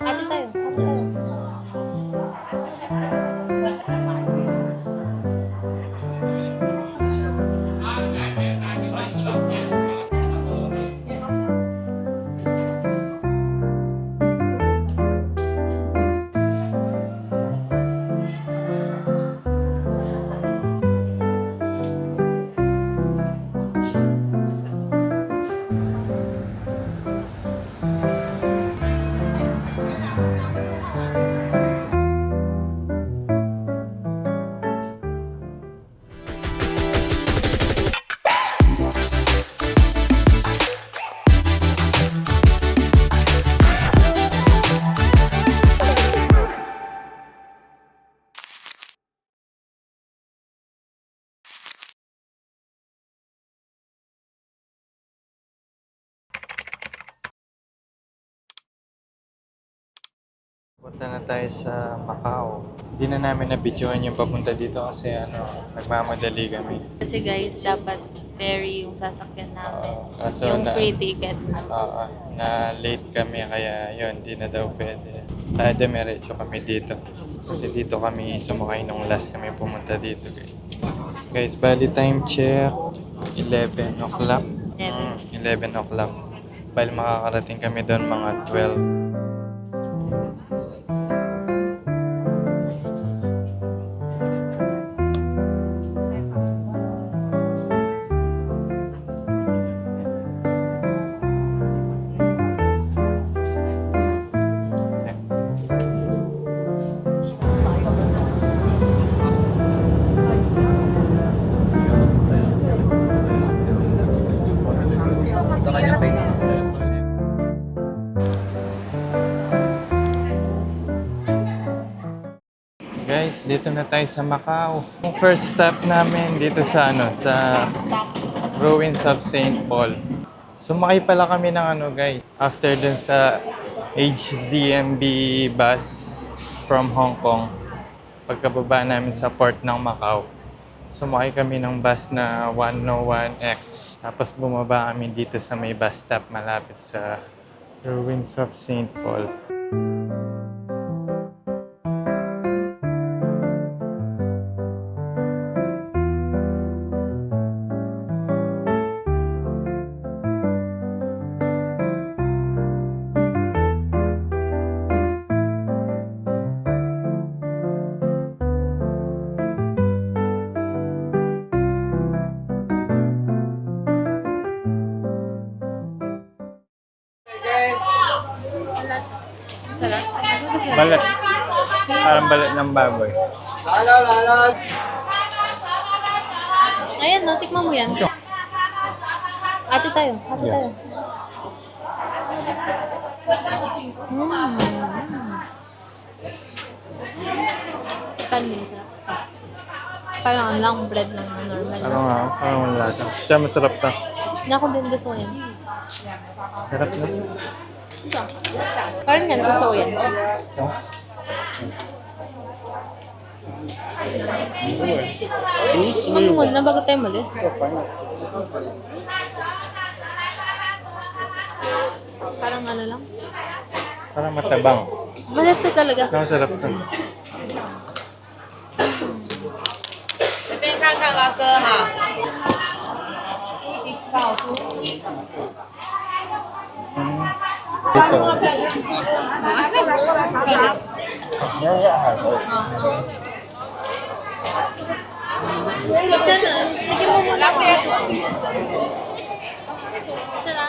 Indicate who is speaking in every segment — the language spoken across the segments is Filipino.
Speaker 1: Ate tayo. Ate tayo.
Speaker 2: Punta na tayo sa Macau. Hindi na namin na-videoan yung papunta dito kasi nagmamadali kami.
Speaker 1: Kasi guys, dapat ferry yung sasakyan namin.
Speaker 2: Kaso
Speaker 1: Yung free ticket.
Speaker 2: na late kami kaya yun, hindi na daw pwede. Tayo demiretso kami dito. Kasi dito kami sumakay nung last kami pumunta dito. Guys, bali time check. 11 o'clock. 11 o'clock. Bali makakarating kami doon mga 12. Guys, dito na tayo sa Macau. Yung first stop namin dito sa Ruins of St. Paul. Sumakay pala kami ng guys, after dun sa HZMB bus from Hong Kong. Pagkababa namin sa port ng Macau, sumakay kami ng bus na 101X. Tapos bumaba kami dito sa may bus stop malapit sa Ruins of St. Paul.
Speaker 1: Sarap.
Speaker 2: Balat. Parang balat ng baboy.
Speaker 1: Ayan, no, tikman mo yan. Ate tayo. Ate
Speaker 2: Yeah.
Speaker 1: tayo. Kanin. Parang ang lang bread lang na normal.
Speaker 2: Parang wala lasa. Kaya masarap na.
Speaker 1: Ako din gusto ko yan.
Speaker 2: Sarap na.
Speaker 1: Ito. Parang yan, gusto ko yan. Tikman mo muna bago tayo malis. Parang ano lang.
Speaker 2: Parang matabang.
Speaker 1: Malito talaga.
Speaker 2: Masarap na.
Speaker 3: 随便看看啦，哥哈。discount。
Speaker 2: Gusto.
Speaker 1: Isa na. Tignan mo muna. Isa na.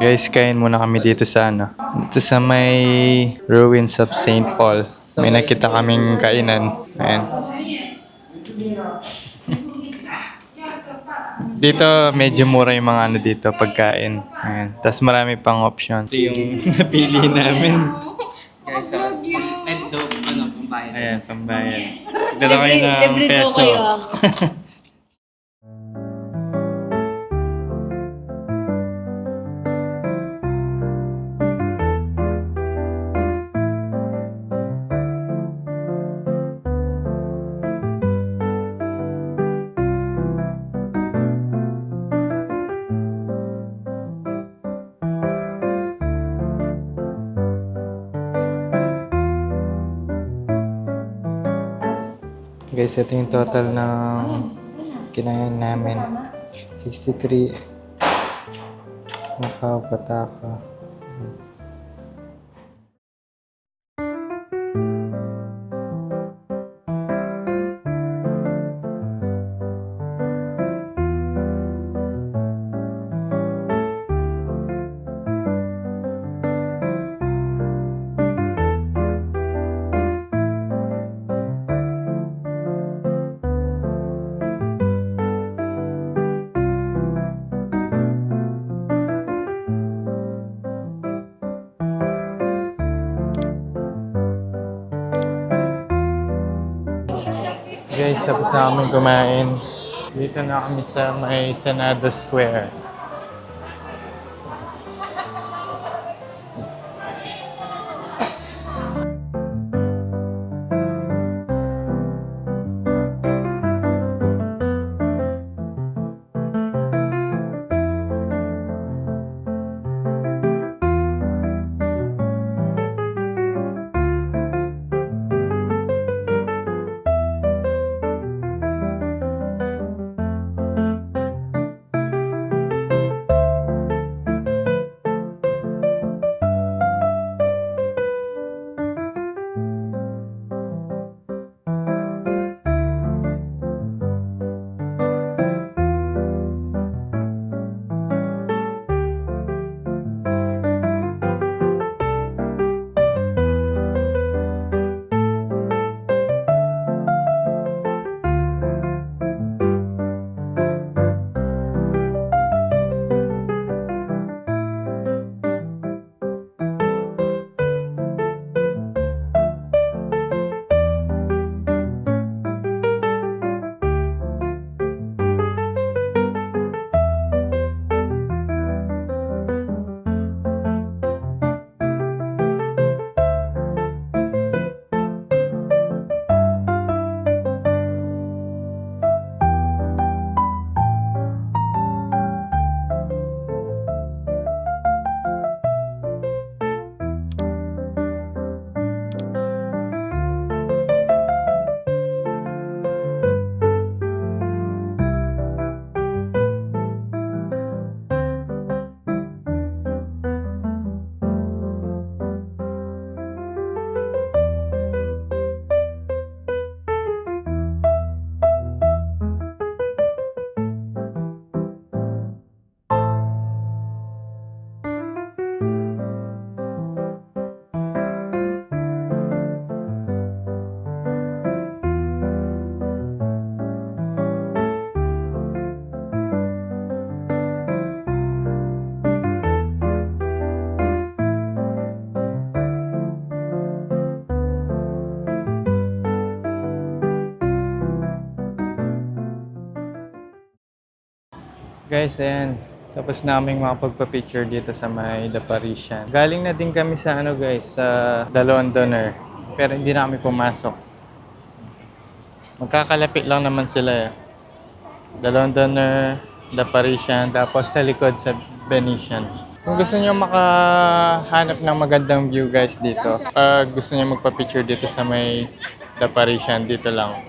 Speaker 2: Guys, kain muna kami dito sa ano. Dito sa may ruins of St. Paul. May nakita kaming kainan. Ayan. Dito, medyo mura yung mga ano dito, pagkain. Ayan. Tapos marami pang option. Ito yung napili namin.
Speaker 4: Guys, red dog, pambayad.
Speaker 2: Ayan, pambayan. Dala kayo ng peso. Guys, ito yung total ng kinain namin. 63 Macau Pataka. Guys, tapos na kami kumain. Dito na kami sa may Senado Square. Guys, ayan. Tapos naming makapagpa-picture dito sa may The Parisian. Galing na din kami sa ano guys, sa The Londoner. Pero hindi na kami pumasok. Magkakalapit lang naman sila eh. The Londoner, The Parisian, tapos sa likod sa Venetian. Kung gusto niyo makahanap ng magandang view guys dito, pag gusto niyo magpa-picture dito sa may The Parisian, dito lang.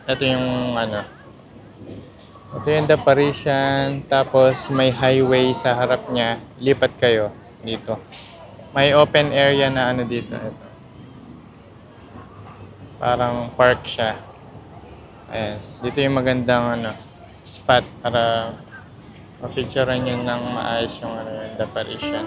Speaker 2: Ito yung ano. Ito yung The Parisian, tapos may highway sa harap niya. Lipat kayo dito. May open area na ano dito. Ito. Parang park siya. Ayan. Dito yung magandang ano, spot para mapicturean nyo ng maayos yung The Parisian.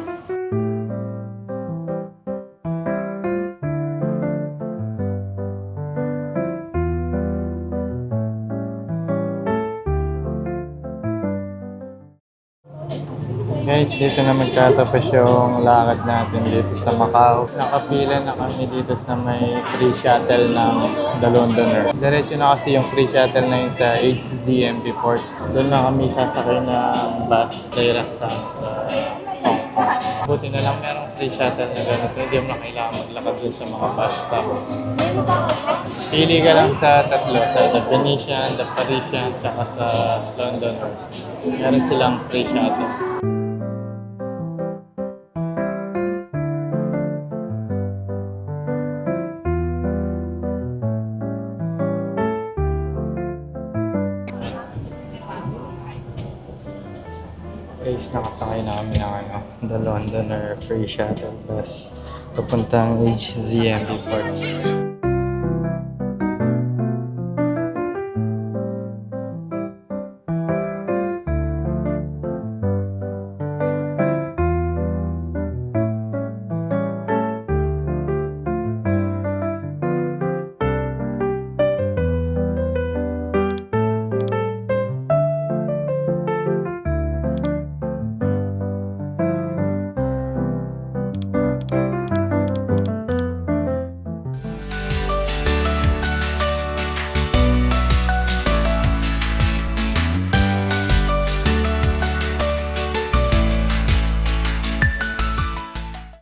Speaker 2: Guys, dito na magtatapos yung lakad natin dito sa Macau. Nakapila na kami dito sa may free shuttle ng The Londoner. Diretso na kasi yung free shuttle na yun sa HZMP Port. Doon na kami sasakay ng bus direct sa Hong Kong. Buti na lang merong free shuttle na ganito. Hindi mo na kailangan maglakad dun sa mga bus stop. Pili ka lang sa tatlo, sa The Venetian, The Parisian, saka sa Londoner. Meron silang free shuttle. Guys, nakasakay na kami ng The Londoner Free Shuttle Bus papuntang HZMP Port.